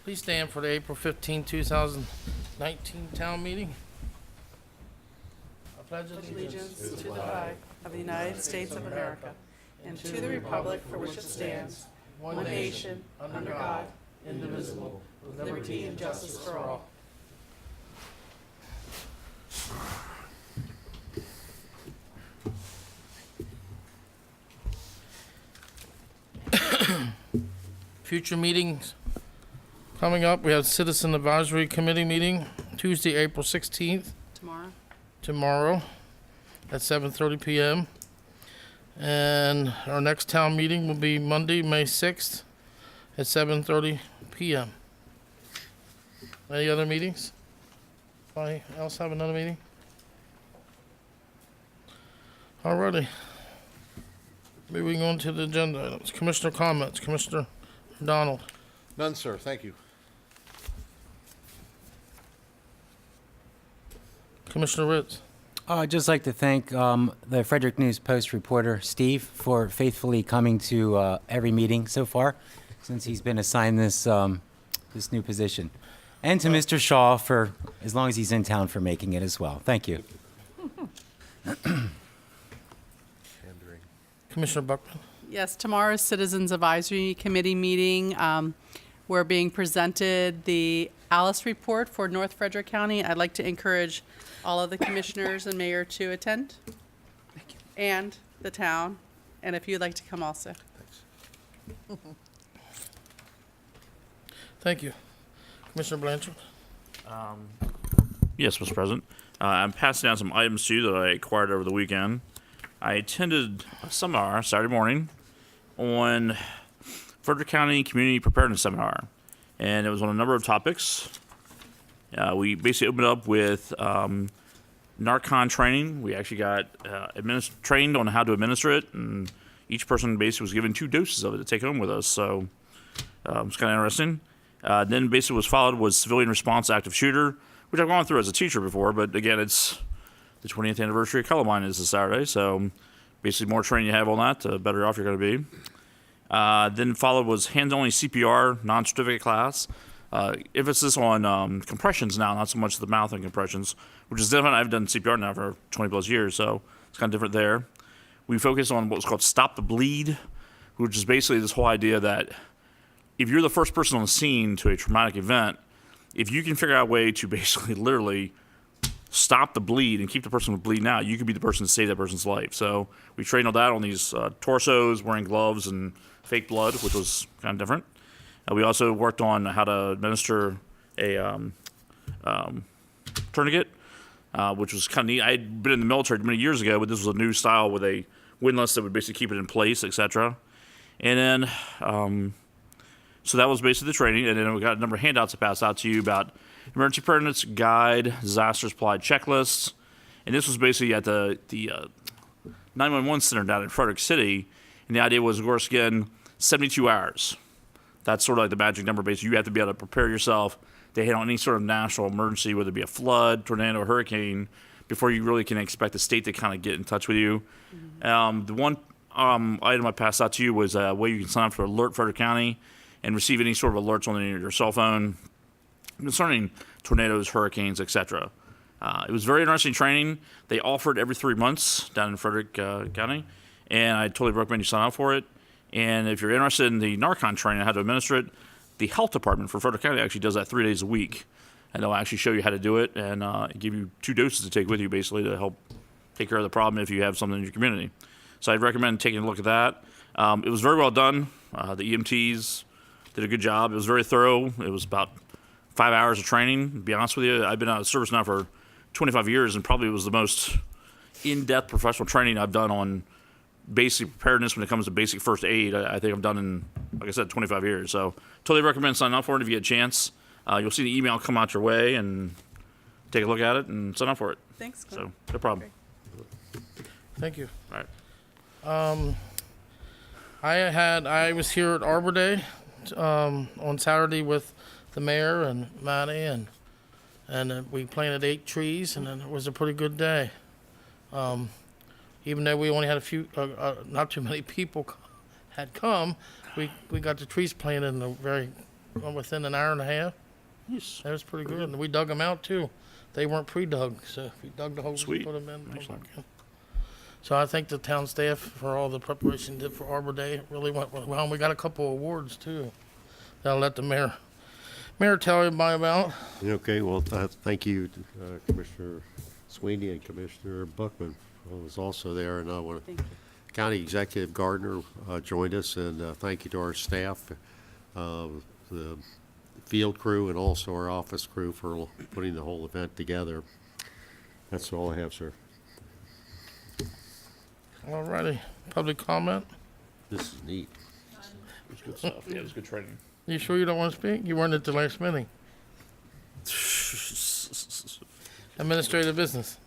Please stand for the April 15, 2019 town meeting. I pledge Allegiance to the flag of the United States of America and to the republic for which it stands, one nation, under God, indivisible, with liberty and justice for all. Future meetings coming up. We have Citizen Advisory Committee meeting Tuesday, April 16th, tomorrow at 7:30 p.m. And our next town meeting will be Monday, May 6th at 7:30 p.m. Any other meetings? Anybody else have another meeting? Alrighty. Moving on to the agenda items. Commissioner comments. Commissioner Donald. None, sir. Thank you. Commissioner Ritz. I'd just like to thank the Frederick News Post reporter, Steve, for faithfully coming to every meeting so far since he's been assigned this new position. And to Mr. Shaw for, as long as he's in town, for making it as well. Thank you. Commissioner Buckman. Yes, tomorrow's Citizens Advisory Committee meeting. We're being presented the Alice report for North Frederick County. I'd like to encourage all of the commissioners and mayor to attend. Thank you. And the town, and if you'd like to come also. Thanks. Thank you. Commissioner Blanchard. Yes, Mr. President. I'm passing down some items to you that I acquired over the weekend. I attended a seminar Saturday morning on Frederick County Community Preparedness Seminar, and it was on a number of topics. We basically opened up with Narcan training. We actually got trained on how to administer it, and each person basically was given 2 doses of it to take home with us, so it's kind of interesting. Then basically was followed was civilian response active shooter, which I've gone through as a teacher before, but again, it's the 20th anniversary of Columbine is this Saturday, so basically more training you have on that, the better off you're going to be. Then followed was hands-only CPR non-certificate class. Emphasis on compressions now, not so much the mouth and compressions, which is different. I've done CPR now for 20 plus years, so it's kind of different there. We focused on what was called Stop the Bleed, which is basically this whole idea that if you're the first person on the scene to a traumatic event, if you can figure out a way to basically literally stop the bleed and keep the person from bleeding out, you could be the person to save that person's life. So we trained on that on these torsos, wearing gloves and fake blood, which was kind of different. We also worked on how to administer a tourniquet, which was kind of neat. I had been in the military many years ago, but this was a new style with a windlass that would basically keep it in place, etc. And then, so that was basically the training. And then we got a number of handouts to pass out to you about emergency preparedness guide, disaster supply checklists. And this was basically at the 911 center down in Frederick City. And the idea was, of course, again, 72 hours. That's sort of like the magic number. Basically, you have to be able to prepare yourself to handle any sort of national emergency, whether it be a flood, tornado, or hurricane, before you really can expect the state to kind of get in touch with you. Mm-hmm. The one item I passed out to you was a way you can sign up for Alert Frederick County and receive any sort of alerts on your cell phone concerning tornadoes, hurricanes, etc. It was very interesting training. They offered every 3 months down in Frederick County, and I totally recommend you sign up for it. And if you're interested in the Narcan training, how to administer it, the health department for Frederick County actually does that 3 days a week. And they'll actually show you how to do it and give you 2 doses to take with you, basically, to help take care of the problem if you have something in your community. So I'd recommend taking a look at that. It was very well done. The EMTs did a good job. It was very thorough. It was about 5 hours of training. To be honest with you, I've been out of service now for 25 years, and probably it was the most in-depth professional training I've done on basic preparedness when it comes to basic first aid. I think I've done in, like I said, 25 years. So totally recommend signing up for it if you get a chance. You'll see the email come out your way and take a look at it and sign up for it. Thanks, Glenn. So no problem. Thank you. All right. I was here at Arbor Day on Saturday with the mayor and Manny, and we planted 8 trees, and it was a pretty good day. Even though we only had a few, not too many people had come, we got the trees planted in a very within an hour and a half. Nice. That was pretty good. And we dug them out too. They weren't pre-dug, so we dug the holes Sweet. and put them in. Excellent. So I thank the town staff for all the preparation did for Arbor Day. It really went well. And we got a couple awards too. that I'll let the mayor tell everybody about. Okay, well, thank you, Commissioner Sweeney and Commissioner Buckman, who was also there, and I want to. County Executive Gardner joined us, and thank you to our staff, the field crew, and also our office crew for putting the whole event together. That's all I have, sir. All righty. Public comment? This is neat. It was good stuff. Yeah, it was good training. You sure you don't want to speak? You weren't at the last meeting. Administrative business.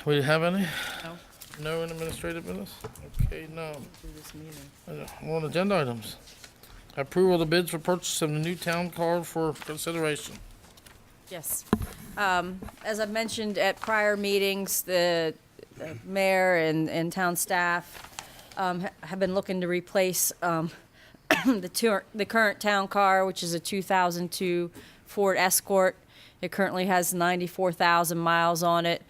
We have any? No. No in administrative business? Okay, no. Do this meeting. We're on agenda items. Approval of the bids for purchase of the new town car for consideration. Yes. As I've mentioned at prior meetings, the mayor and town staff have been looking to replace the current town car, which is a 2002 Ford Escort. It currently has 94,000 miles on it.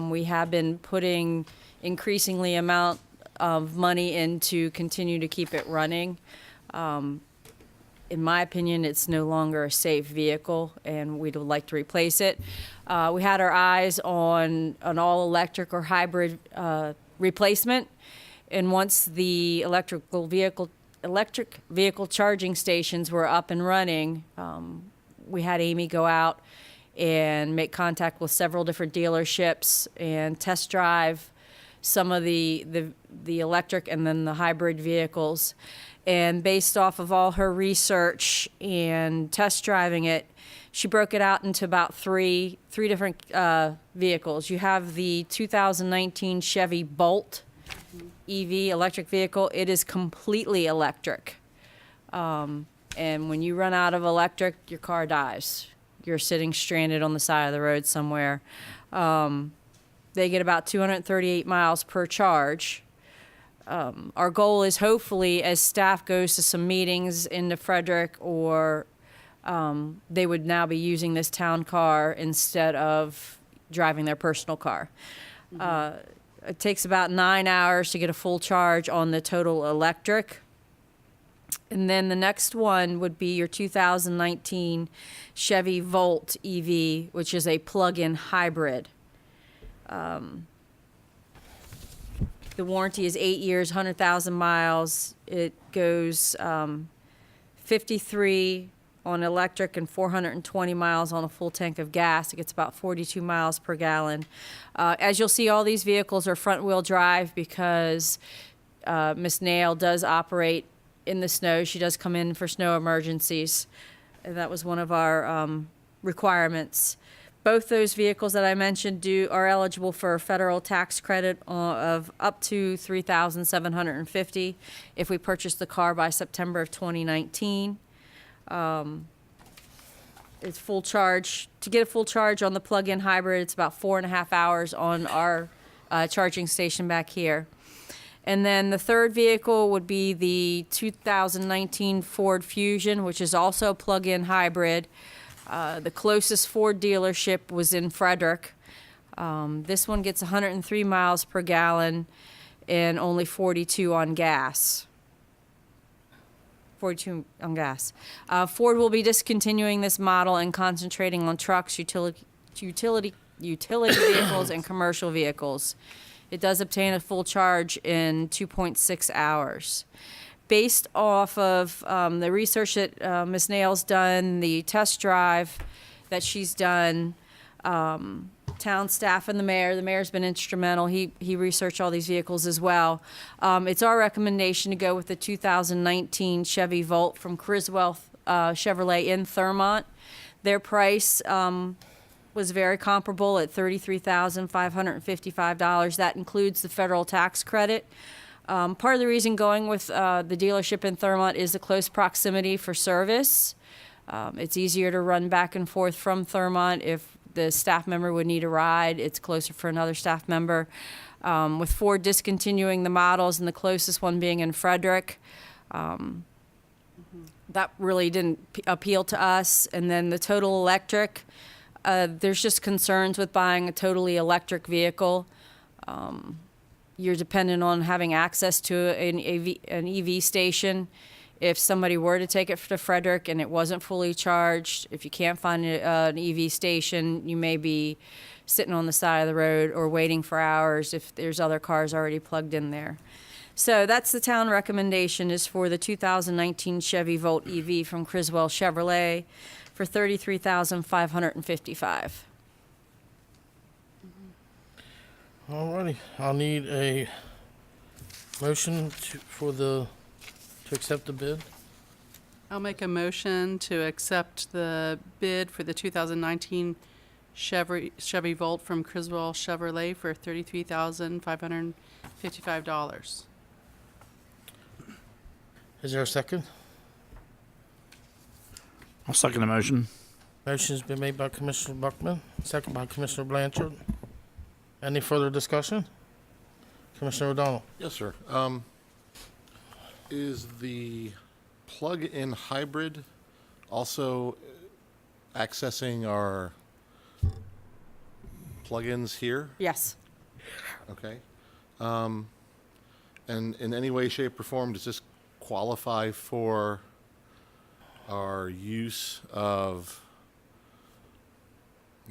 We have been putting increasingly amount of money in to continue to keep it running. In my opinion, it's no longer a safe vehicle, and we'd like to replace it. We had our eyes on an all-electric or hybrid replacement, and once the electric vehicle charging stations were up and running, we had Amy go out and make contact with several different dealerships and test drive some of the electric and then the hybrid vehicles. And based off of all her research and test driving it, she broke it out into about three different vehicles. You have the 2019 Chevy Bolt EV electric vehicle. It is completely electric. And when you run out of electric, your car dies. You're sitting stranded on the side of the road somewhere. They get about 238 miles per charge. Our goal is hopefully as staff goes to some meetings into Frederick, or they would now be using this town car instead of driving their personal car. It takes about 9 hours to get a full charge on the total electric. And then the next one would be your 2019 Chevy Volt EV, which is a plug-in hybrid. The warranty is 8 years, 100,000 miles. It goes 53 on electric and 420 miles on a full tank of gas. It gets about 42 miles per gallon. As you'll see, all these vehicles are front-wheel drive because Miss Nail does operate in the snow. She does come in for snow emergencies, and that was one of our requirements. Both those vehicles that I mentioned are eligible for a federal tax credit of up to $3,750 if we purchase the car by September of 2019. It's full charge. To get a full charge on the plug-in hybrid, it's about 4.5 hours on our charging station back here. And then the third vehicle would be the 2019 Ford Fusion, which is also a plug-in hybrid. The closest Ford dealership was in Frederick. This one gets 103 miles per gallon and only 42 on gas. 42 on gas. Ford will be discontinuing this model and concentrating on trucks, utility vehicles, and commercial vehicles. It does obtain a full charge in 2.6 hours. Based off of the research that Ms. Nail's done, the test drive that she's done, town staff and the mayor's been instrumental. He researched all these vehicles as well. It's our recommendation to go with the 2019 Chevy Volt from Criswell Chevrolet in Thurmont. Their price was very comparable at $33,555. That includes the federal tax credit. Part of the reason going with the dealership in Thurmont is the close proximity for service. It's easier to run back and forth from Thurmont. If the staff member would need a ride, it's closer for another staff member. With Ford discontinuing the models and the closest one being in Frederick, That really didn't appeal to us. And then the total electric, there's just concerns with buying a totally electric vehicle. You're dependent on having access to an EV station. If somebody were to take it to Frederick and it wasn't fully charged, if you can't find an EV station, you may be sitting on the side of the road or waiting for hours if there's other cars already plugged in there. So that's the town recommendation, is for the 2019 Chevy Volt EV from Criswell Chevrolet for $33,555. Alrighty, I'll need a motion to accept the bid. I'll make a motion to accept the bid for the 2019 Chevy Volt from Criswell Chevrolet for $33,555. Is there a second? I'll second the motion. Motion's been made by Commissioner Buckman, second by Commissioner Blanchard. Any further discussion? Commissioner O'Donnell? Yes, sir. Is the plug-in hybrid also accessing our plug-ins here? Yes. Okay. And in any way, shape, or form, does this qualify for our use of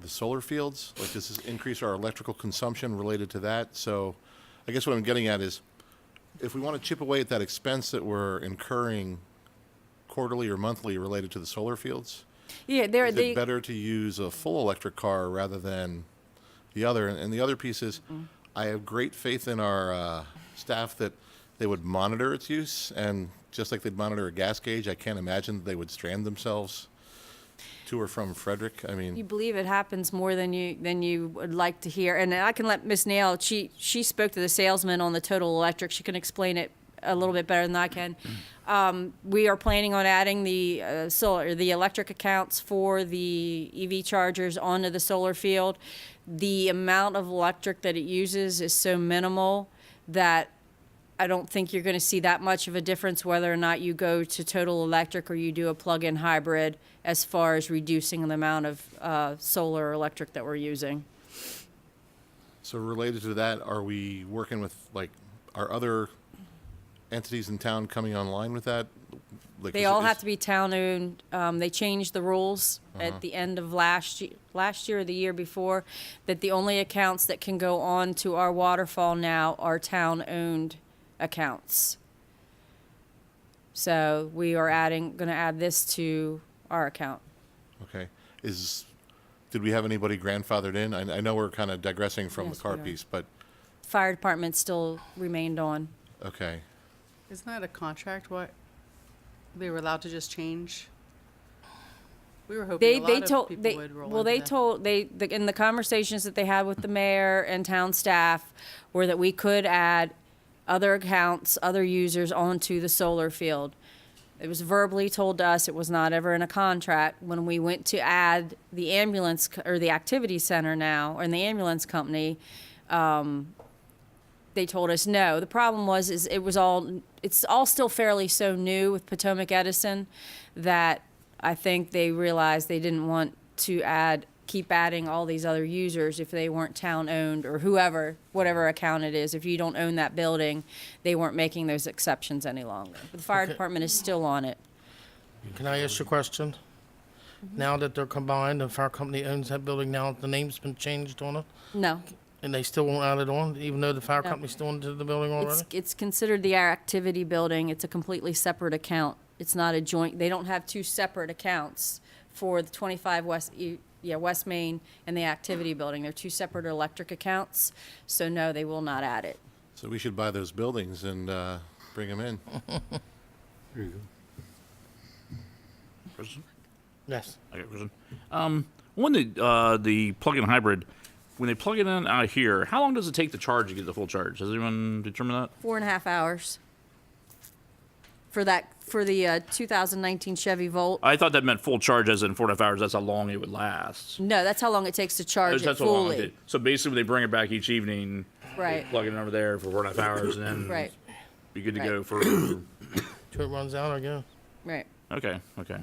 the solar fields? Like, does this increase our electrical consumption related to that? So I guess what I'm getting at is, if we want to chip away at that expense that we're incurring quarterly or monthly related to the solar fields, Yeah, is it better to use a full electric car rather than the other? And the other piece is, I have great faith in our staff that they would monitor its use, and just like they'd monitor a gas gauge, I can't imagine that they would strand themselves to or from Frederick. I mean, You believe it happens more than you would like to hear. And I can let Ms. Nail, she spoke to the salesman on the total electric. She can explain it a little bit better than I can. We are planning on adding the electric accounts for the EV chargers onto the solar field. The amount of electric that it uses is so minimal that I don't think you're going to see that much of a difference whether or not you go to total electric or you do a plug-in hybrid, as far as reducing the amount of solar or electric that we're using. so related to that, are we working with, like, our other entities in town coming online with that? Like, They all have to be town-owned. They changed the rules at the end of last year or the year before, that the only accounts that can go on to our waterfall now are town-owned accounts. So we are going to add this to our account. Okay. Did we have anybody grandfathered in? I know we're kind of digressing from Yes, the car we are. piece, but, Fire department still remained on. okay. Isn't that a contract? What? They were allowed to just change? We were hoping a lot of people would roll into that. In the conversations that they had with the mayor and town staff were that we could add other accounts, other users onto the solar field. It was verbally told to us, it was not ever in a contract. When we went to add the ambulance, or the activity center now, and the ambulance company, they told us no. The problem is it's all still fairly so new with Potomac Edison, that I think they realized they didn't want to keep adding all these other users if they weren't town-owned, or whatever account it is. If you don't own that building, they weren't making those exceptions any longer. But the fire Okay. department is still on it. Can I ask you a question? Now that they're combined, the fire company owns that building now, the name's been changed on it, No, and they still won't add it on, even though the fire No. company's still into the building already? it's considered the activity building. It's a completely separate account. It's not a joint, they don't have two separate accounts for the 25 West Main and the activity building. They're two separate electric accounts. So no, they will not add it. So we should buy those buildings and bring them in. Kristen? Yes. Okay, Kristen. When the plug-in hybrid, when they plug it in out here, how long does it take to charge to get the full charge? Has anyone determined that? 4.5 hours for the 2019 Chevy Volt. I thought that meant full charge, as in 4.5 hours. That's how long it would last. No, that's how long it takes to charge it That's how long it fully. did. So basically, when they bring it back each evening, Right, plug it over there for 4.5 hours, and then right. be good to Right. go for. Till it runs out, I guess. Right. Okay. Okay.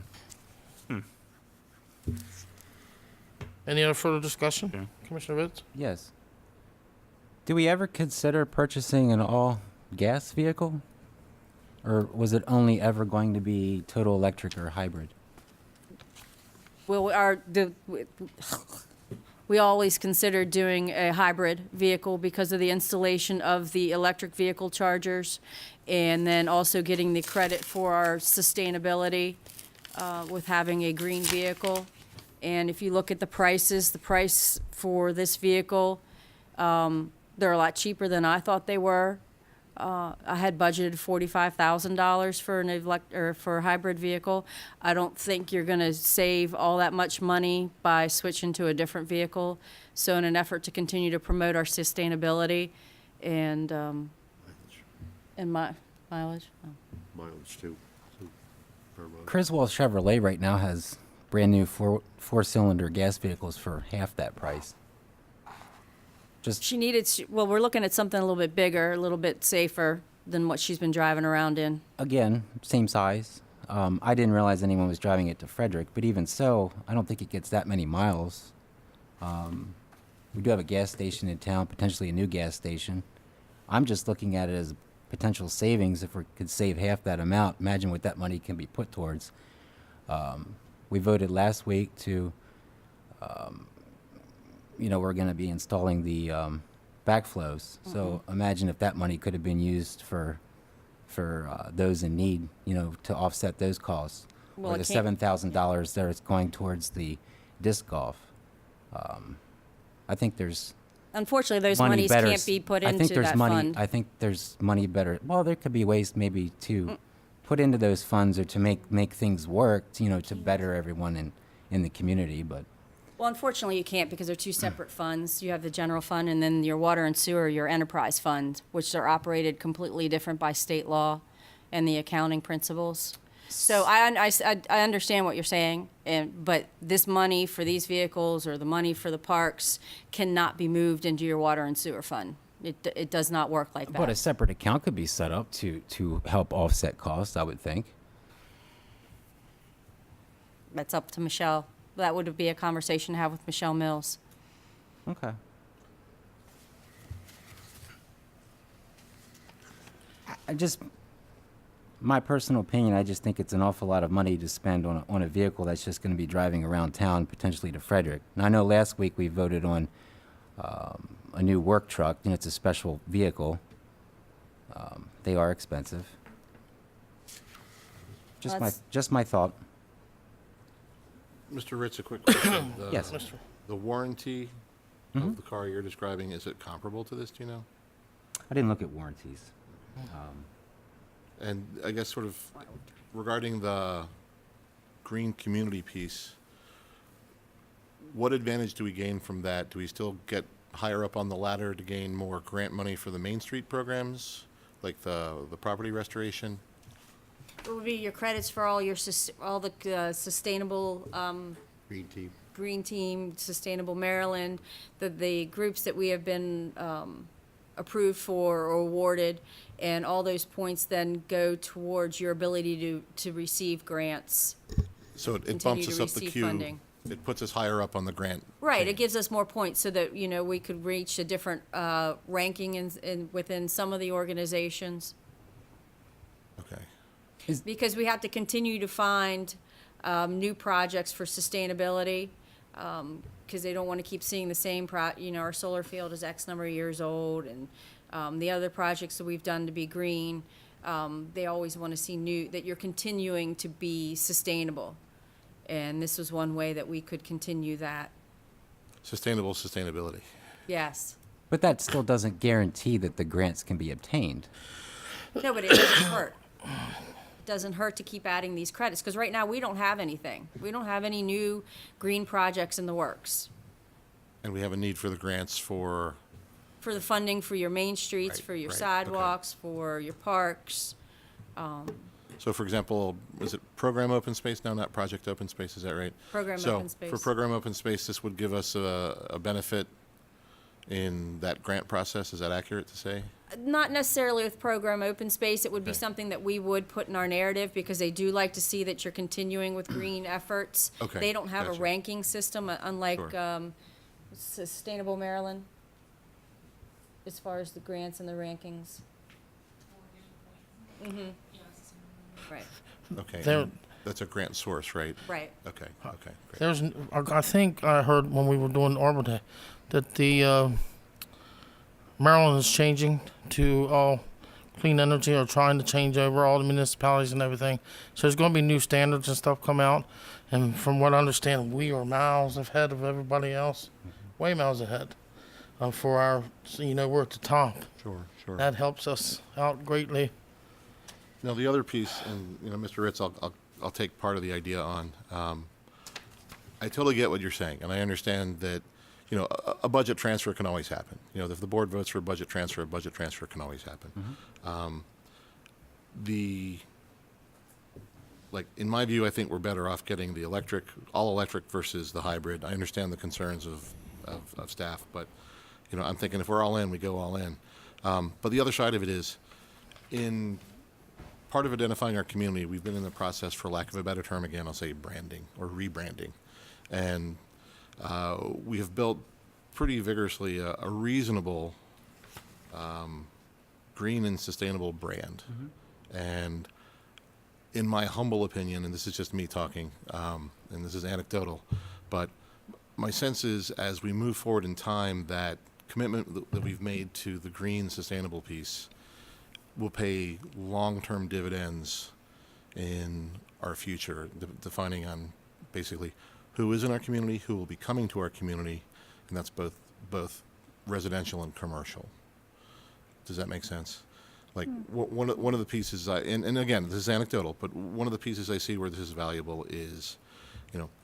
Any other further discussion? Yeah. Commissioner Ritz? Yes. Do we ever consider purchasing an all-gas vehicle? Or was it only ever going to be total electric or hybrid? Well, we always considered doing a hybrid vehicle because of the installation of the electric vehicle chargers, and then also getting the credit for our sustainability with having a green vehicle. And if you look at the prices, the price for this vehicle, they're a lot cheaper than I thought they were. I had budgeted $45,000 for a hybrid vehicle. I don't think you're going to save all that much money by switching to a different vehicle. So in an effort to continue to promote our sustainability and my mileage. Oh. Mileage too. Per month. Criswell Chevrolet right now has brand new four-cylinder gas vehicles for half that price. She needed, well, we're looking at something a little bit bigger, a little bit safer than what she's been driving around in. Again, same size. I didn't realize anyone was driving it to Frederick, but even so, I don't think it gets that many miles. We do have a gas station in town, potentially a new gas station. I'm just looking at it as potential savings. If we could save half that amount, imagine what that money can be put towards. We voted last week to, we're going to be installing the backflows. So imagine if that money could have been used for those in need, to offset those costs. Well, or the it can't- $7,000 that is going towards the disc golf. I think there's Unfortunately, those money monies better. can't be put I into think there's that money. fund. I think there's money better. Well, there could be ways maybe to put into those funds or to make things work. To better everyone in the community. But Well, unfortunately, you can't because they're two separate funds. You have the general fund and then your water and sewer, your enterprise fund, which are operated completely different by state law and the accounting principles. So I understand what you're saying, but this money for these vehicles or the money for the parks cannot be moved into your water and sewer fund. It does not work like that. but a separate account could be set up to help offset costs. I would think. That's up to Michelle. That would be a conversation to have with Michelle Mills. Okay. I just, my personal opinion, I just think it's an awful lot of money to spend on a vehicle that's just going to be driving around town, potentially to Frederick. Now, I know last week we voted on a new work truck. It's a special vehicle. They are expensive. Just my thought. Mr. Ritz, a quick question. Yes. The warranty of the car you're describing, is it comparable to this, do you know? I didn't look at warranties. And I guess sort of regarding the green community piece, what advantage do we gain from that? Do we still get higher up on the ladder to gain more grant money for the Main Street programs, like the property restoration? It would be your credits for all the sustainable Green team. Green Team, Sustainable Maryland, the groups that we have been approved for or awarded, and all those points then go towards your ability to receive grants. So it Continue bumps to us up the receive queue. funding. It puts us higher up on the grant. Right, chain. it gives us more points so that, we could reach a different ranking within some of the organizations. Okay. Because we have to continue to find new projects for sustainability, because they don't want to keep seeing the same our solar field is X number of years old, and the other projects that we've done to be green, they always want to see that you're continuing to be sustainable. And this was one way that we could continue that. Sustainability. Yes. But that still doesn't guarantee that the grants can be obtained. No, but it doesn't hurt. Doesn't hurt to keep adding these credits, because right now we don't have anything. We don't have any new green projects in the works. And we have a need for the grants for, For the funding for your main streets, Right, for your right, okay. sidewalks, for your parks. so for example, is it program open space? No, not project open space, is that right? Program So open space. for program open space, this would give us a benefit in that grant process. Is that accurate to say? Not necessarily with program open space. It would be Okay. something that we would put in our narrative because they do like to see that you're continuing with green efforts. Okay, They don't have a gotcha. ranking system, unlike Sure. Sustainable Maryland, as far as the grants and the rankings. Right, Okay. There- and that's a grant source, right? right. Okay, okay, great. There's, I think I heard when we were doing Arbor Day that the Maryland is changing to all clean energy, or trying to change over all the municipalities and everything. So there's going to be new standards and stuff come out. And from what I understand, we are miles ahead of everybody else, way miles ahead. For our, so, we're at the top. Sure, sure. That helps us out greatly. Now, the other piece, and, Mr. Ritz, I'll take part of the idea on. I totally get what you're saying, and I understand that, a budget transfer can always happen. If the board votes for a budget transfer can always happen. In my view, I think we're better off getting the all electric versus the hybrid. I understand the concerns of staff, but, I'm thinking if we're all in, we go all in. But the other side of it is, in part of identifying our community, we've been in the process, for lack of a better term, again, I'll say branding or rebranding. And we have built pretty vigorously a reasonable green and sustainable brand. And in my humble opinion, and this is just me talking, and this is anecdotal, but my sense is, as we move forward in time, that commitment that we've made to the green sustainable piece will pay long-term dividends in our future, defining on basically who is in our community, who will be coming to our community, and that's both residential and commercial. Does that make sense? Like, one of the pieces, and again, this is anecdotal, but one of the pieces I see where this is valuable is,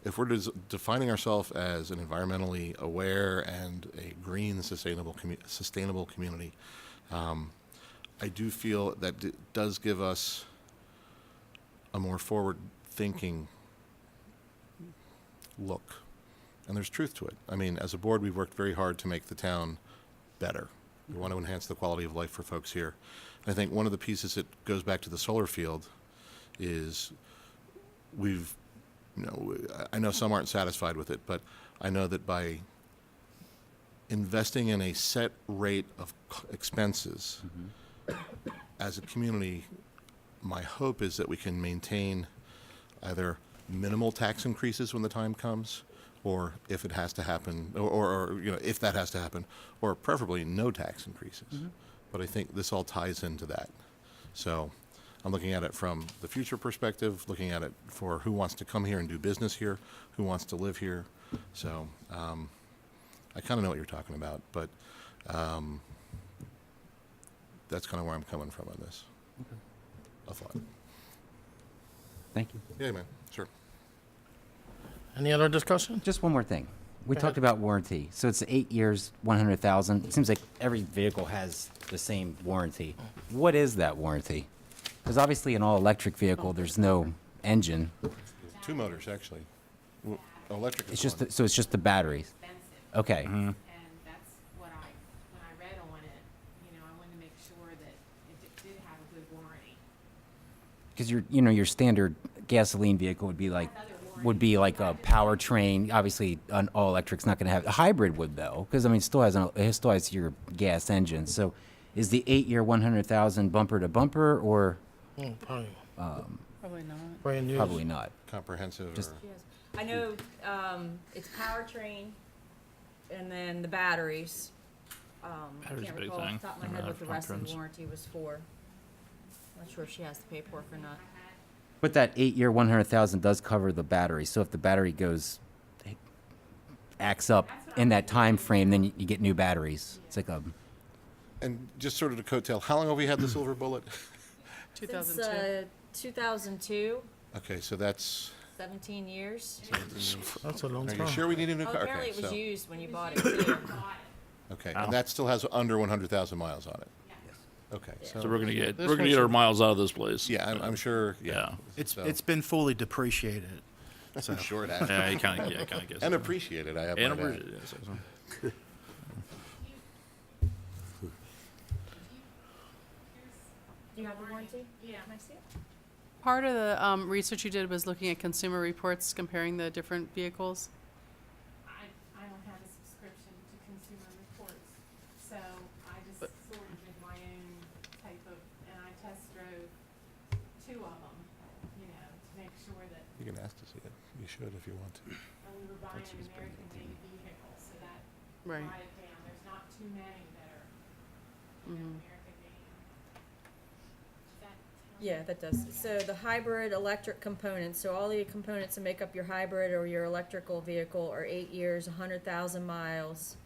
if we're defining ourselves as an environmentally aware and a green, sustainable community, I do feel that it does give us a more forward-thinking look. And there's truth to it. I mean, as a board, we've worked very hard to make the town better. We want to enhance the quality of life for folks here. And I think one of the pieces that goes back to the solar field is I know some aren't satisfied with it, but I know that by investing in a set rate of expenses, as a community, my hope is that we can maintain either minimal tax increases when the time comes, or if it has to happen, or if that has to happen, or preferably no tax increases. But I think this all ties into that. So I'm looking at it from the future perspective, looking at it for who wants to come here and do business here, who wants to live here. So I kind of know what you're talking about, but that's kind of where I'm coming from on this. A thought. Thank you. Yeah, man, sure. Any other discussion? Just one more thing. We Go talked ahead. about warranty. So it's 8 years, 100,000. It seems like every vehicle has the same warranty. What is that warranty? Because obviously an all-electric vehicle, there's no engine. Two motors, actually. Electric is It's just, one. so it's just the batteries. expensive. Okay. And that's what when I read on it, I wanted to make sure that it did have a good warranty. Because your standard gasoline vehicle would be like a powertrain. Obviously, an all-electric's not going to have. A hybrid would, though, because it still has your gas engine. So, is the 8-year 100,000 bumper to bumper, or Probably Probably not. brand new. probably not? Comprehensive Just- or, Yes. I know, it's powertrain and then the batteries. Battery's a Can't big recall off thing. the top of my Remember head that what the from rest of the conference. warranty was for. Not sure if she has the paperwork or not. But that 8-year 100,000 does cover the battery. So if the battery acts up in that time frame, then you get new batteries. It's like a. and just sort of to coattail, how long have we had the silver bullet? Since 2002. 2002, Okay, so that's, 17 years. That's a long are you time. sure we need a new Oh, car? apparently Okay, it was so, used when you bought it too. okay, Wow. and that still has under 100,000 miles on it? Okay, So so, we're gonna get This we're gonna one get our should- miles out of this place. yeah, I'm sure, yeah. Yeah. So- It's been fully depreciated. So. I'm sure it has. Yeah, you kind of guess. And appreciated, I have And my bad. appreciate it, yes, yes. Do you have the warranty? Yeah. Can I see it? Part of the research you did was looking at consumer reports, comparing the different vehicles. I don't have a subscription to Consumer Reports, so I just sort of did my own type of, and I test drove 2 of them, you know, to make sure that, You can ask to see it. You should if you want to. and we were buying an American-made vehicle, so that Right. brought it down. There's not too many that are, you know, American-made. Does that tell Yeah, that does. So the hybrid electric components, so all the components that make up your hybrid or your electrical vehicle are 8 years, 100,000 miles.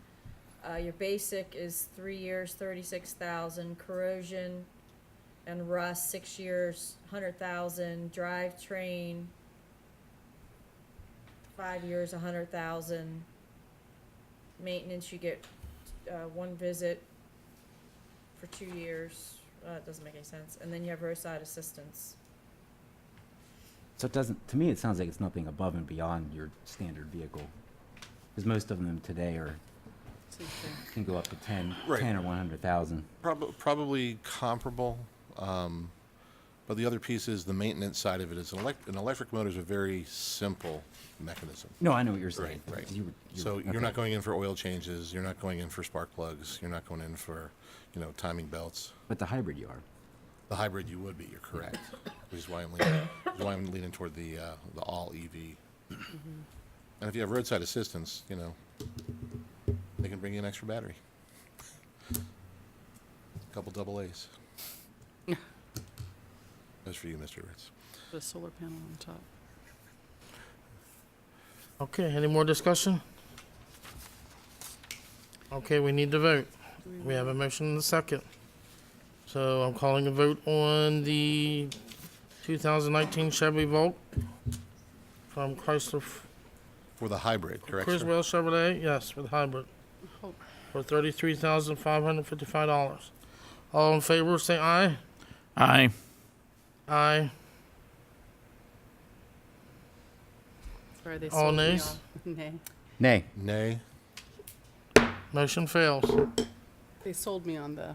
Your basic is 3 years, 36,000. Corrosion and rust, 6 years, 100,000. Drivetrain, 5 years, 100,000. Maintenance, you get 1 visit for 2 years. It doesn't make any sense. And then you have roadside assistance. So it doesn't, to me, it sounds like it's nothing above and beyond your standard vehicle. Because most of them today can go up to 10 Right. 10 or 100,000. Probably comparable. But the other piece is the maintenance side of it is an electric motor is a very simple mechanism. No, I know what you're saying. Right. So You're not going in for oil changes, you're not going in for spark plugs, you're not going in for, timing belts. But the hybrid you are. The hybrid you would be, you're correct. Which is why I'm leaning toward the all EV. And if you have roadside assistance, they can bring you an extra battery. Couple double A's. That's for you, Mr. Ritz. The solar panel on top. Okay, any more discussion? Okay, we need to vote. We have a motion and a second. So I'm calling a vote on the 2019 Chevy Volt from Chrysler, For the hybrid, correct, sir? Criswell Chevrolet, yes, with hybrid, for $33,555. All in favor, say aye. Aye. Aye. Sorry, they All sold me nays? off. Nay. Nay. Nay. Motion fails. They sold me on the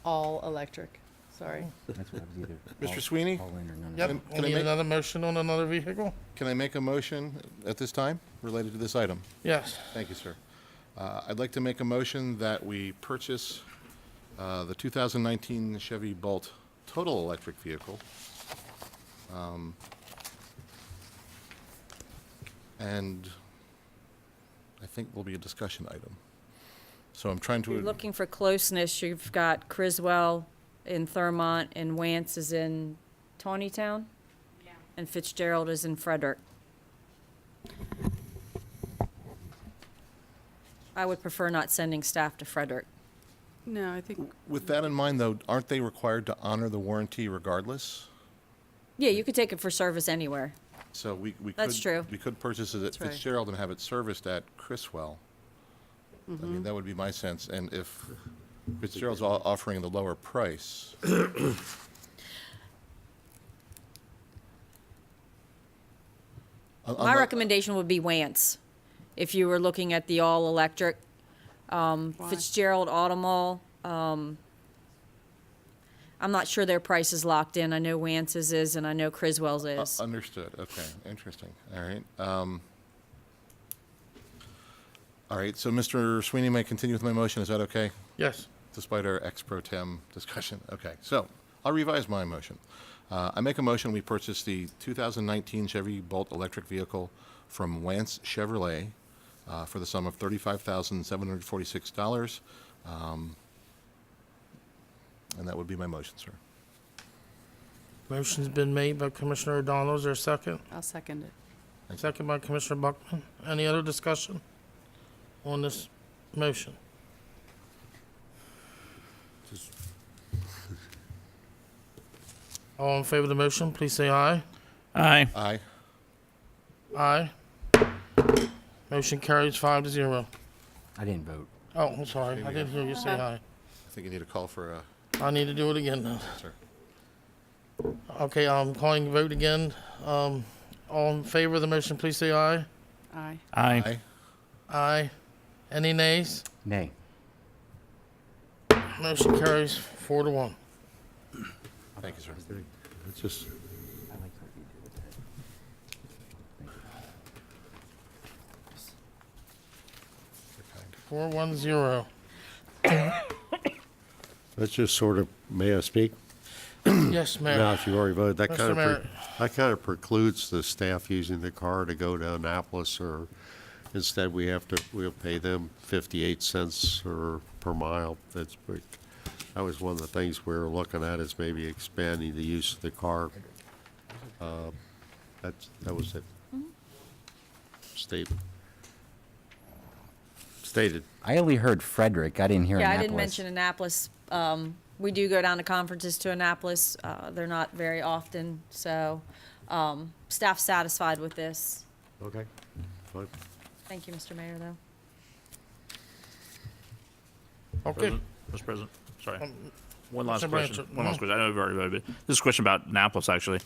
all electric. Sorry. That's what I was either. Mr. Sweeney? All in or none of Yep, it. we Can I need make- another motion on another vehicle? Can I make a motion at this time related to this item? Yes. Thank you, sir. I'd like to make a motion that we purchase the 2019 Chevy Bolt total electric vehicle. And I think will be a discussion item. So I'm trying If you're to, looking for closeness, you've got Criswell in Thurmont and Wance is in Tawnytown Yeah. and Fitzgerald is in Frederick. I would prefer not sending staff to Frederick. No, I think with that in mind, though, aren't they required to honor the warranty regardless? Yeah, you could take it for service anywhere. So we could. That's true. We could purchase it at That's right. Fitzgerald and have it serviced at Criswell. I Mm-hmm. mean, that would be my sense, and if Fitzgerald's offering the lower price. My recommendation would be Wance, if you were looking at the all-electric. Fitzgerald Automall, I'm not sure their price is locked in. I know Wance's is, and I know Criswell's is. Understood, okay, interesting, all right. All right, so Mr. Sweeney may continue with my motion, is that okay? Yes. Despite our ex pro tem discussion, okay, so I'll revise my motion. I make a motion, we purchase the 2019 Chevy Bolt electric vehicle from Wance Chevrolet for the sum of $35,746. And that would be my motion, sir. Motion's been made by Commissioner O'Donnell. Is there a second? I'll second it. Second by Commissioner Buckman. Any other discussion on this motion? All in favor of the motion, please say aye. Aye. Aye. Aye. Motion carries 5-0. I didn't vote. Oh, I'm sorry. I didn't hear you say aye. I think you need a call for a, I need to do it again now. sir. Okay, I'm calling the vote again. All in favor of the motion, please say aye. Aye. Aye. Aye. Aye. Any nays? Nay. Motion carries 4-1. Thank you, sir. It's just, 410. that's just sort of, may I speak? Yes, Now, Mayor. if you already voted, that Mr. kind of, Mayor. that kind of precludes the staff using the car to go to Annapolis, or instead we'll pay them 58 cents or per mile. That was one of the things we were looking at, is maybe expanding the use of the car. That was it. Stated. I only heard Frederick. I didn't hear Yeah, I Annapolis. didn't mention Annapolis. We do go down to conferences to Annapolis. They're not very often, so staff's satisfied with this. Okay, fine. Thank you, Mr. Mayor, though. Okay. Mr. President, sorry. One last Mr. question. Blanchard. One last question. I know we've already voted, but this is a question about Annapolis, actually.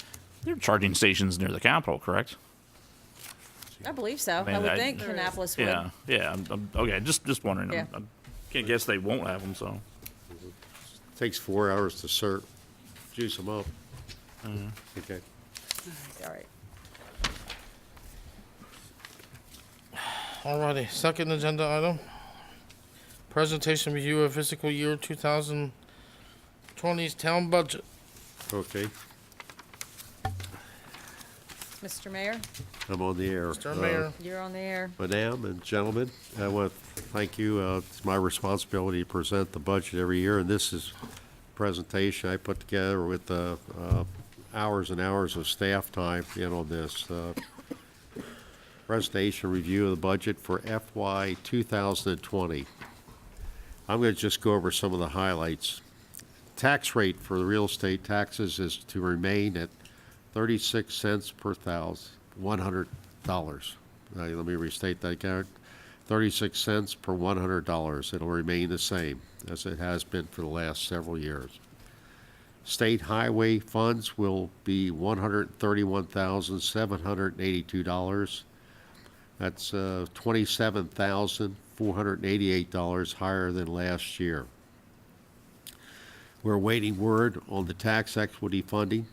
They're charging stations near the Capitol, correct? I believe so. Man, I would I- think Annapolis would. Yeah, yeah. Okay, just wondering. Yeah. I can't guess they won't have them, so. Takes 4 hours to juice them up. Okay. All right. Alrighty, second agenda item. Presentation review of fiscal year 2020's town budget. Okay, Mr. Mayor, I'm on the air. Mr. Mayor, you're on the air. Madam and gentlemen, I want to thank you. It's my responsibility to present the budget every year, and this is a presentation I put together with hours and hours of staff time in on this. Presentation review of the budget for FY 2020. I'm going to just go over some of the highlights. Tax rate for the real estate taxes is to remain at 36 cents per $100. Let me restate that again. 36 cents per $100. It'll remain the same as it has been for the last several years. State highway funds will be $131,782. That's $27,488 higher than last year. We're waiting word on the tax equity funding.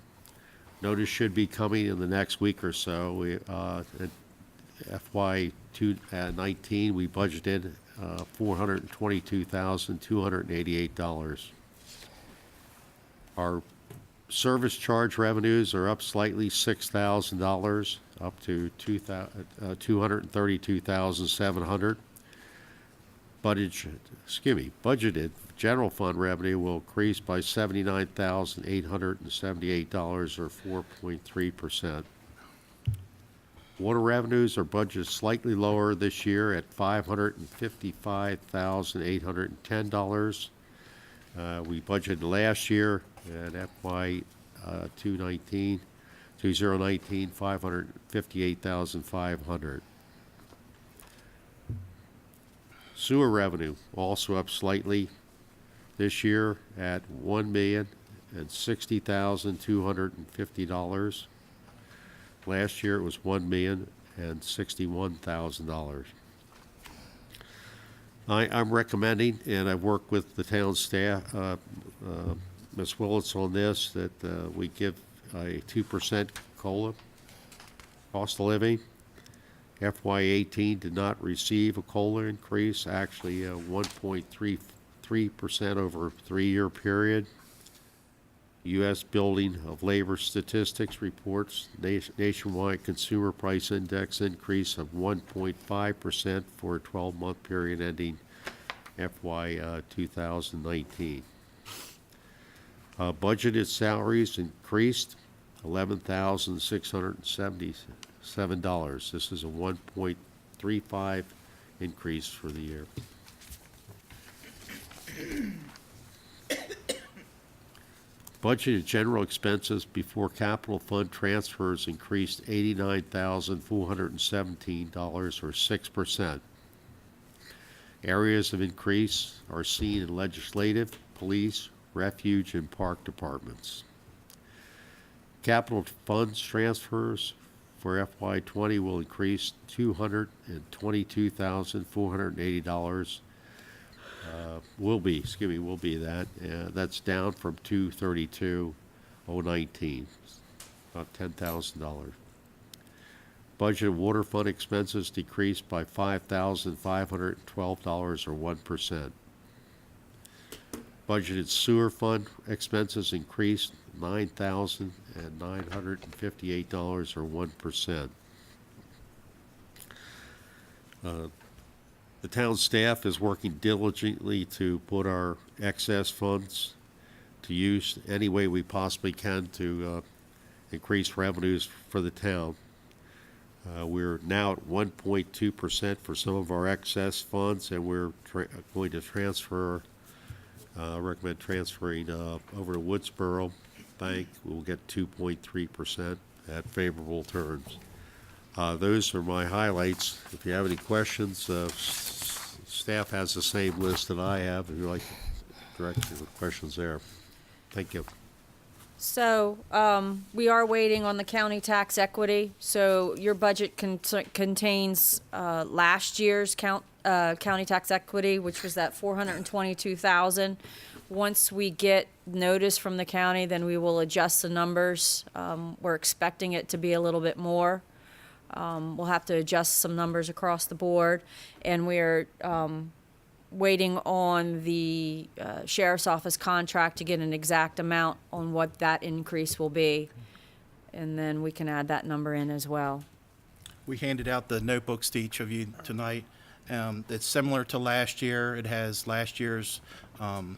Notice should be coming in the next week or so. We, at FY 19, we budgeted $422,288. Our service charge revenues are up slightly, $6,000, up to $232,700. Budgeted general fund revenue will increase by $79,878, or 4.3%. Water revenues are budgeted slightly lower this year at $555,810. We budgeted last year at FY 2019, $558,500. Sewer revenue also up slightly this year at $1,060,250. Last year it was $1,061,000. I'm recommending, and I've worked with the town staff, Ms. Willits on this, that we give a 2% COLA, cost of living. FY 18 did not receive a COLA increase, actually 1.33% over a 3-year period. U.S. Building of Labor Statistics reports nationwide consumer price index increase of 1.5% for a 12-month period ending FY 2019. Budgeted salaries increased $11,677. This is a 1.35 increase for the year. Budgeted general expenses before capital fund transfers increased $89,417, or 6%. Areas of increase are seen in legislative, police, refuge, and park departments. Capital funds transfers for FY 20 will increase $222,480. Will be that. That's down from 232. 019, about $10,000. Budgeted water fund expenses decreased by $5,512 or 1%. Budgeted sewer fund expenses increased $9,958 or 1%. The town staff is working diligently to put our excess funds to use any way we possibly can to increase revenues for the town. We're now at 1.2% for some of our excess funds, and we're going to recommend transferring over to Woodsboro Bank. We'll get 2.3% at favorable terms. Those are my highlights. If you have any questions, staff has the same list that I have. If you'd like to direct your questions there. Thank you. So, we are waiting on the county tax equity. So your budget contains, last year's county tax equity, which was that 422,000. Once we get notice from the county, then we will adjust the numbers. We're expecting it to be a little bit more. We'll have to adjust some numbers across the board, and we're, waiting on the sheriff's office contract to get an exact amount on what that increase will be. And then we can add that number in as well. We handed out the notebooks to each of you tonight. It's similar to last year. It has last year's, the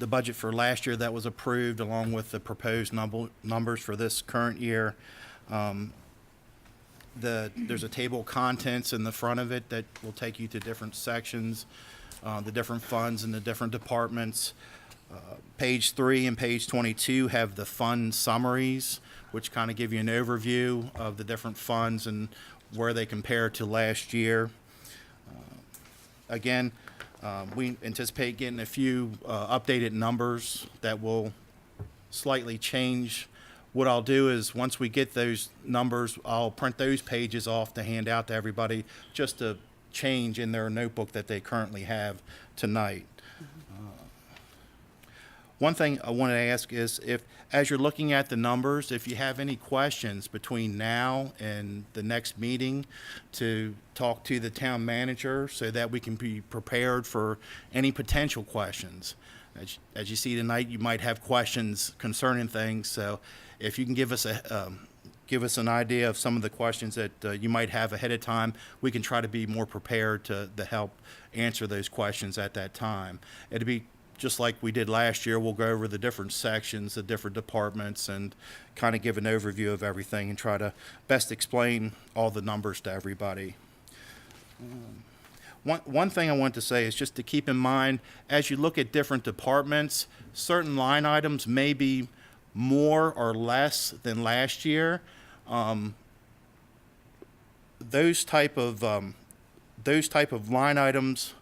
budget for last year that was approved along with the proposed numbers for this current year. There's a table of contents in the front of it that will take you to different sections, the different funds and the different departments. Page 3 and page 22 have the fund summaries, which kind of give you an overview of the different funds and where they compare to last year. Again, we anticipate getting a few updated numbers that will slightly change. What I'll do is, once we get those numbers, I'll print those pages off to hand out to everybody, just to change in their notebook that they currently have tonight. One thing I want to ask is, if, as you're looking at the numbers, if you have any questions between now and the next meeting, to talk to the town manager so that we can be prepared for any potential questions. As you see tonight, you might have questions concerning things, so if you can give us an idea of some of the questions that you might have ahead of time, we can try to be more prepared to help answer those questions at that time. It'll be just like we did last year. We'll go over the different sections, the different departments, and kind of give an overview of everything and try to best explain all the numbers to everybody. One thing I want to say is just to keep in mind, as you look at different departments, certain line items may be more or less than last year. Those type of line items,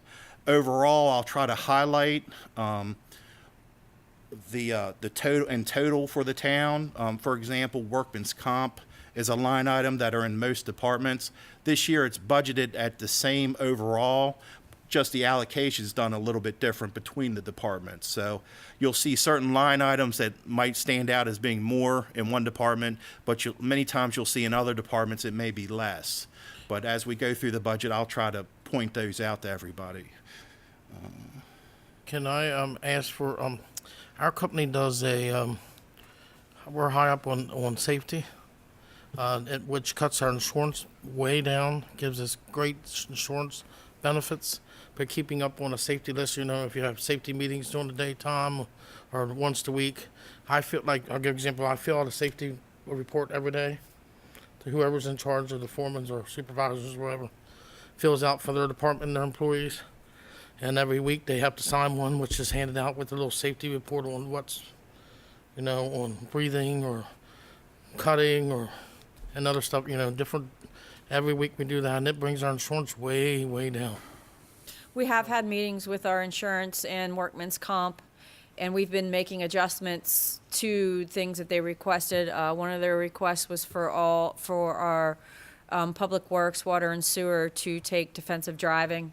overall, I'll try to highlight the total for the town. For example, workman's comp is a line item that are in most departments. This year, it's budgeted at the same overall, just the allocation's done a little bit different between the departments. So you'll see certain line items that might stand out as being more in one department, but many times you'll see in other departments it may be less. But as we go through the budget, I'll try to point those out to everybody. Can I ask for, our company does we're high up on safety, which cuts our insurance way down, gives us great insurance benefits. But keeping up on a safety list, if you have safety meetings during the daytime or once a week, I feel like, I'll give an example, I fill out a safety report every day to whoever's in charge of the foremans or supervisors or whatever, fills out for their department and their employees. And every week they have to sign one, which is handed out with a little safety report on what's, on breathing or cutting and other stuff, different. Every week we do that, and it brings our insurance way, way down. We have had meetings with our insurance and workman's comp, and we've been making adjustments to things that they requested. One of their requests was for our public works, water and sewer to take defensive driving.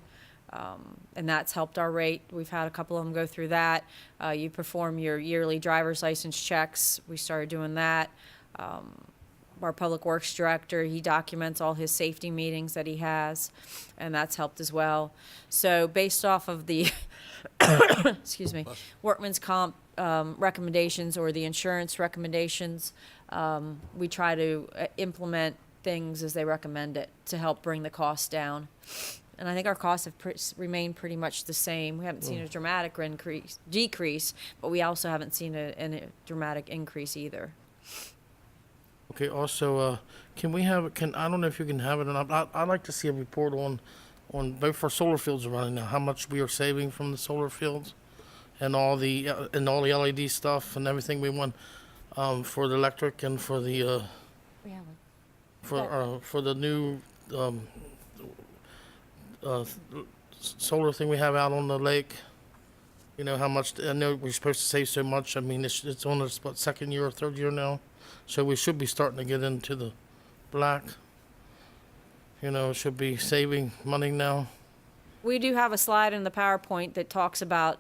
And that's helped our rate. We've had a couple of them go through that. You perform your yearly driver's license checks. We started doing that. Our Public Works Director, he documents all his safety meetings that he has, and that's helped as well. So based off of the, excuse me, workman's comp recommendations or the insurance recommendations, we try to implement things as they recommend it to help bring the cost down. And I think our costs have remained pretty much the same. We haven't seen a dramatic decrease, but we also haven't seen a dramatic increase either. Okay, also, can we have, I don't know if you can have it or not, I'd like to see a report on both our solar fields are running now, how much we are saving from the solar fields and all the LED stuff and everything we want, for the electric and for the, for the new, solar thing we have out on the lake. You know, how much, I know we're supposed to save so much, I mean, it's on its, what, second year or third year now? So we should be starting to get into the black. You know, should be saving money now. We do have a slide in the PowerPoint that talks about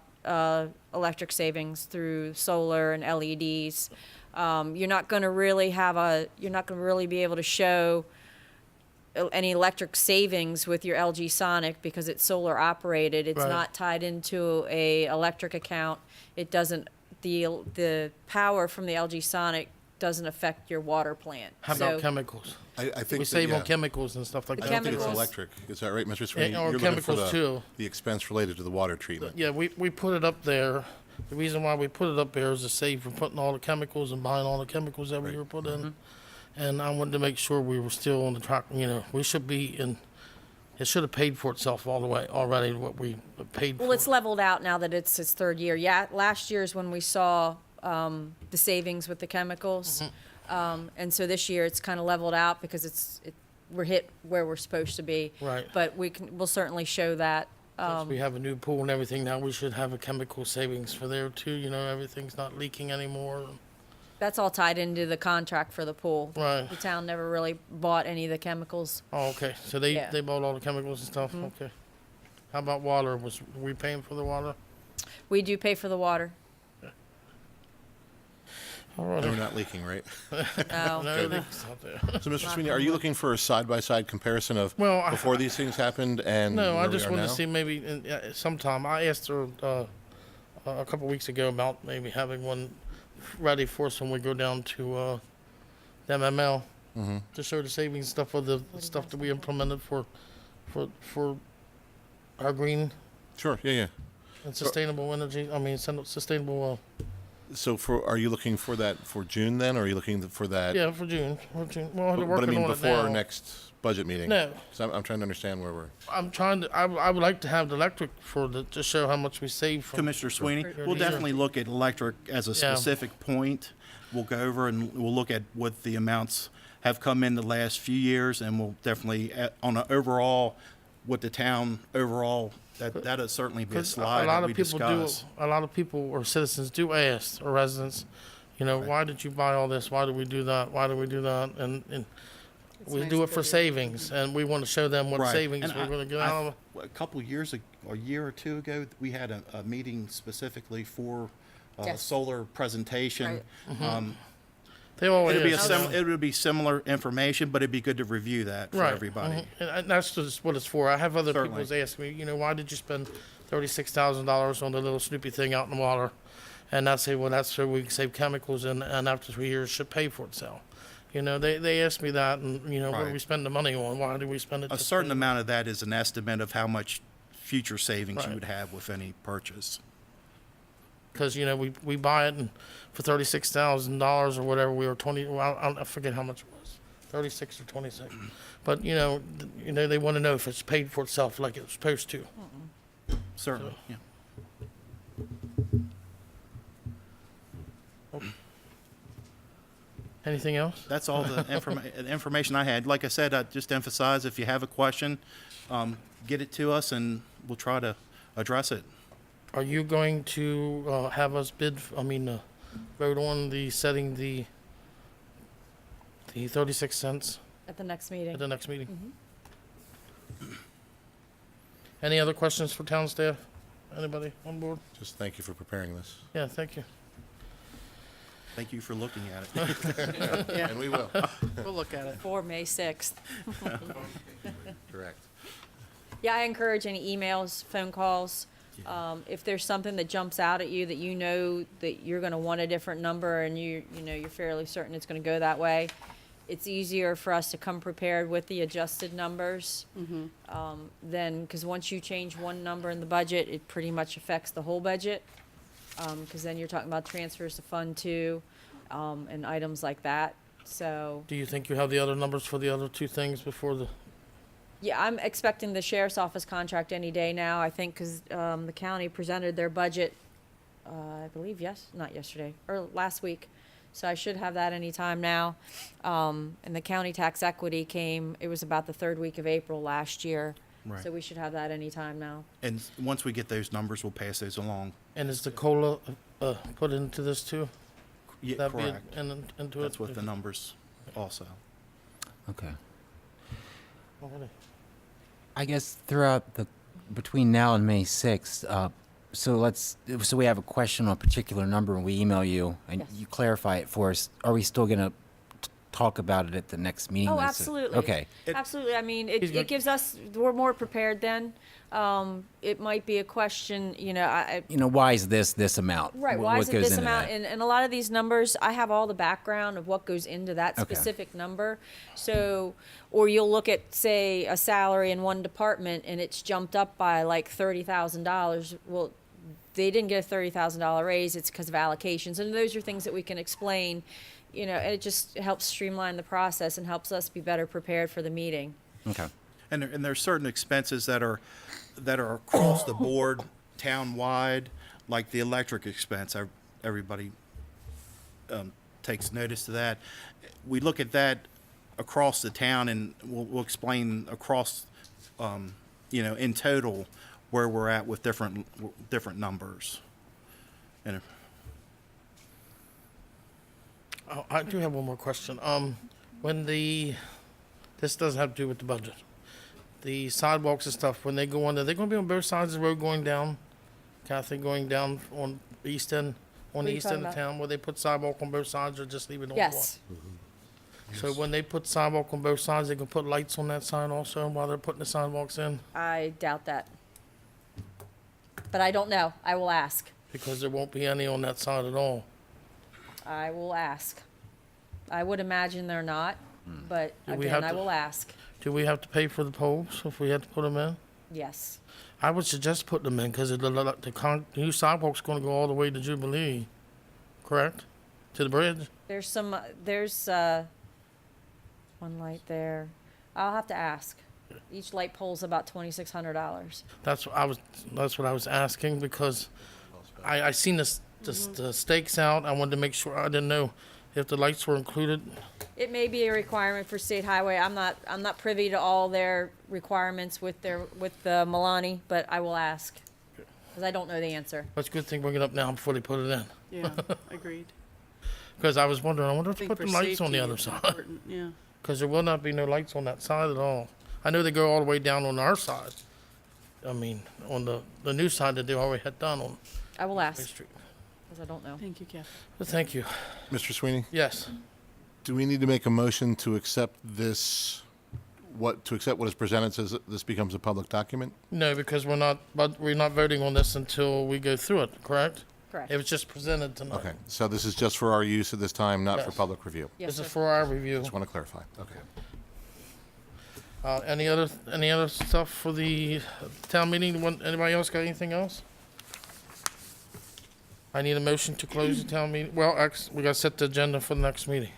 electric savings through solar and LEDs. You're not going to really be able to show any electric savings with your LG Sonic because it's solar operated. It's Right. not tied into a electric account. It doesn't, the power from the LG Sonic doesn't affect your water plant. How about chemicals? I think We that, save on yeah. chemicals and stuff like I that. don't think it's chemicals. electric. Is that right, Mr. Sweeney? or You're looking for chemicals too. the expense related to the water treatment. Yeah, we put it up there. The reason why we put it up there is to save from putting all the chemicals and buying all the chemicals that we were put in. And I wanted to make sure we were still on the track, you know, we should be in, it should have paid for itself all the way already, what we paid for. Well, it's leveled out now that it's its third year. Yeah, last year is when we saw the savings with the chemicals. And so this year it's kind of leveled out because we're hit where we're supposed to be. Right. But we'll certainly show that. Since we have a new pool and everything now, we should have a chemical savings for there too, you know, everything's not leaking anymore. That's all tied into the contract for the pool. Right. The town never really bought any of the chemicals. Oh, okay, so Yeah. they bought all the chemicals and stuff, okay. How about water, were we paying for the water? We do pay for the water. All And we're right. not leaking, right? No. No, it's not there. So, Mr. Sweeney, are you looking for a side-by-side comparison of Well, I- before these things happened and No, I where we just are wanted now? to see maybe sometime. I asked her a couple weeks ago about maybe having one ready for us when we go down to the MML to show the savings stuff of the stuff that we implemented for our green Sure, yeah, yeah. and sustainable energy. I mean, sustainable. So are you looking for that for June then, or are you looking for that? Yeah, for June. Well, they're But I working mean, on it before now. our next budget meeting? No. 'Cause I'm trying to understand where we're. I'm trying to. I would like to have the electric to show how much we save from. Commissioner Sweeney, Sure. we'll definitely look at electric as a Yeah. specific point. We'll go over and we'll look at what the amounts have come in the last few years, and we'll definitely, on an overall, what the town overall, that'll certainly be a 'Cause slide a lot that we of people discuss. a lot of people or citizens do ask, or residents, you know, why did you buy all this? Why do we do that? Why do we do that? And we nice do it to for do. savings, and we want to show them what Right. savings And we're going to get out of it. A couple years ago, a year or two ago, we had a meeting specifically for Yes. solar presentation. They always It'll be ask. it would be similar information, but it'd be good to review that for Right. everybody. And that's just what it's for. I have other Certainly. people ask me, you know, why did you spend $36,000 on the little Snoopy thing out in the water? And I say, well, that's so we can save chemicals, and after 3 years, it should pay for itself. You know, they ask me that, and you know, what do Right. we spend the money on? Why do we spend it? A this certain way? amount of that is an estimate of how much future savings you Right. would have with any purchase. Because you know we buy it and for $36,000 or whatever, we were 20. Well, I forget how much it was, 36 or 26. But you know they want to know if it's paid for itself like it's supposed to. Certainly, yeah. Anything else? That's all the information I had. Like I said, I just emphasize, if you have a question, get it to us and we'll try to address it. Are you going to have us vote on setting the 36 cents At the next meeting. at the next meeting? Any other questions for town staff? Anybody on board? Just thank you for preparing this. Yeah, thank you. Thank you for looking at it. Yeah, And we will. we'll look at it. For May 6th. Correct. Yeah, I encourage any emails, phone calls. If there's something that jumps out at you that you know that you're gonna want a different number and you know, you're fairly certain it's gonna go that way, it's easier for us to come prepared with the adjusted numbers. Then, because once you change one number in the budget, it pretty much affects the whole budget. Because then you're talking about transfers to Fund 2, and items like that. So, Do you think you have the other numbers for the other two things before the, yeah, I'm expecting the sheriff's office contract any day now, I think, because the county presented their budget, I believe, not yesterday, or last week. So I should have that any time now. And the county tax equity came, it was about the third week of April last year. Right. So we should have that any time now. And once we get those numbers, we'll pass those along. and is the COLA put into this too? Yeah, That be correct. into it? That's with the numbers also. Okay. Alrighty. I guess throughout between now and May 6th, so we have a question on a particular number and we email you and Yes. you clarify it for us. Are we still going to talk about it at the next meeting? Oh, That's- absolutely. Okay. Absolutely. I mean, He's good. it gives us, we're more prepared then. It might be a question, you know, Why is this amount? right, Wh- why what is it goes this into amount? that? And a lot of these numbers, I have all the background of what goes into that Okay. specific number. So, or you'll look at, say, a salary in one department and it's jumped up by like $30,000. Well, they didn't get a $30,000 raise, it's because of allocations. And those are things that we can explain, you know, and it just helps streamline the process and helps us be better prepared for the meeting. Okay. And there are certain expenses that are across the board, town-wide, like the electric expense. Everybody takes notice of that. We look at that across the town, and we'll explain across, in total, where we're at with different numbers. And Oh, I do have one more question. This doesn't have to do with the budget. The sidewalks and stuff, when they go on, are they gonna be on both sides of the road going down? Kathy, going down on the east end, What on are the you east talking end of about? town, where they put sidewalk on both sides or just leave it on one? Yes. So when they put sidewalk on both sides, they can put lights on that side also while they're putting the sidewalks in? I doubt that. But I don't know. I will ask. Because there won't be any on that side at all. I will ask. I would imagine they're not, but Do we again, have I to- will ask. Do we have to pay for the poles if we had to put them in? Yes. I would suggest putting them in because the new sidewalk's gonna go all the way to Jubilee, correct? To the bridge? There's one light there. I'll have to ask. Each light pole's about $2,600. That's what I was asking because I seen the stakes out. I wanted to make sure, I didn't know if the lights were included. It may be a requirement for state highway. I'm not privy to all their requirements with the Milani, but I will ask. Because I don't know the answer. That's a good thing bring it up now before they put it in. Yeah, agreed. Because I was wondering, I wonder I if they think put for the lights on the safety, other it's side. important, yeah. Because there will not be no lights on that side at all. I know they go all the way down on our side. I mean, on the new side that they already had done on I will Main ask, Street. because I don't know. Thank you, Kathy. But thank you. Mr. Sweeney, Yes. do we need to make a motion to accept what is presented so that this becomes a public document? No, because we're not voting on this until we go through it, correct? Correct. It was just presented tonight. Okay, so this is just for our use at this time, not for Yes. public review? Yes, This is sir. for our review. Just want to clarify. Okay. Any other stuff for the town meeting? Anybody else got anything else? I need a motion to close the town meeting. Well, we gotta set the agenda for the next meeting.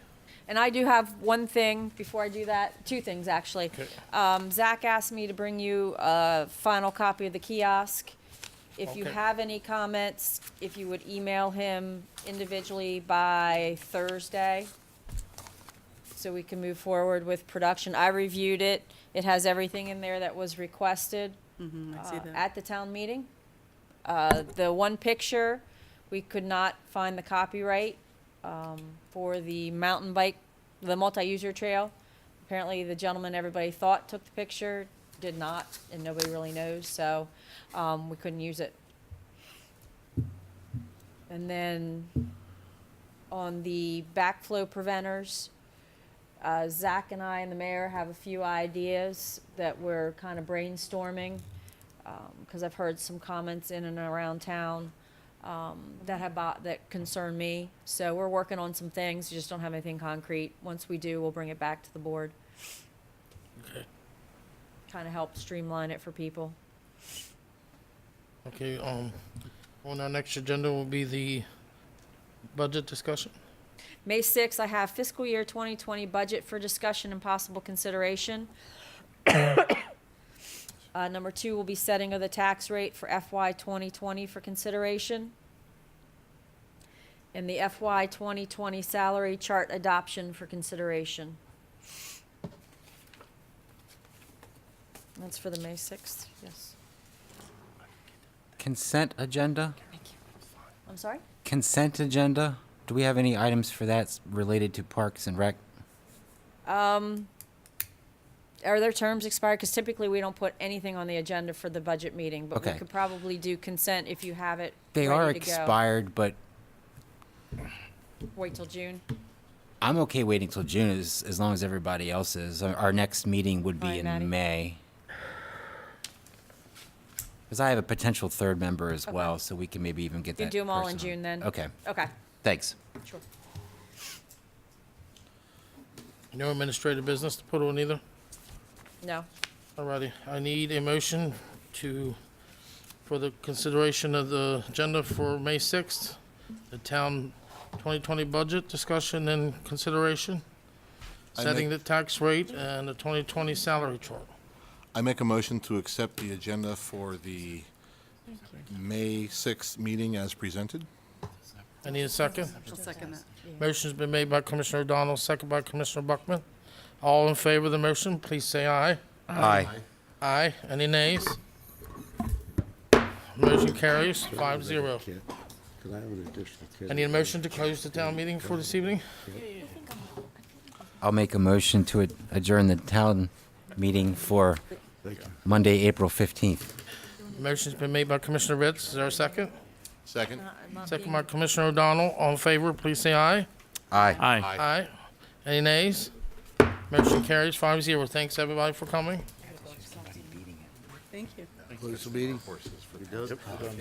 And I do have one thing before I do that, two things actually. Okay. Zach asked me to bring you a final copy of the kiosk. If you Okay. have any comments, if you would email him individually by Thursday, so we can move forward with production. I reviewed it. It has everything in there that was requested I see that. at the town meeting. The one picture, we could not find the copyright for the mountain bike, the multi-user trail. Apparently, the gentleman everybody thought took the picture did not, and nobody really knows, so we couldn't use it. And then on the backflow preventers, Zach and I and the mayor have a few ideas that we're kind of brainstorming, because I've heard some comments in and around town that concern me. So we're working on some things, just don't have anything concrete. Once we do, we'll bring it back to the board. Okay. Kind of help streamline it for people. Okay, on our next agenda will be the budget discussion. May 6th, I have fiscal year 2020 budget for discussion and possible consideration. Number 2 will be setting of the tax rate for FY 2020 for consideration. And the FY 2020 salary chart adoption for consideration. That's for the May 6th, yes. Consent agenda? I'm sorry? Consent agenda? Do we have any items for that related to Parks and Rec? Are their terms expired? Because typically we don't put anything on the agenda for the budget meeting, but we Okay. could probably do consent if you have it They are ready to go. expired, but Wait till June. I'm okay waiting till June as long as everybody else is. Our next meeting would be Fine, in Maddie. May. Because I have a potential third member as Okay. well, so we can maybe even get that You do them all in person on. June then? Okay, Okay, thanks. sure. No administrative business to put on either? No. Alrighty, I need a motion for the consideration of the agenda for May 6th, the town 2020 budget discussion and consideration, I setting the make- tax rate and the 2020 salary chart. I make a motion to accept the agenda for the May 6th meeting as presented. I need a second. I'll second that. Motion's been made by Commissioner O'Donnell, second by Commissioner Buckman. All in favor of the motion, please say aye. Aye. Aye. Any nays? Motion carries 5-0. Because I have an additional kid. I need a motion to close the town meeting for this evening. I'll make a motion to adjourn the town meeting for Monday, April 15th. Motion's been made by Commissioner Ritz. Is there a second? Second? Second by Commissioner O'Donnell. All in favor, please say aye. Aye. Aye. Aye. Any nays? Motion carries 5-0. Thanks, everybody, for coming. Thank you. Close the meeting?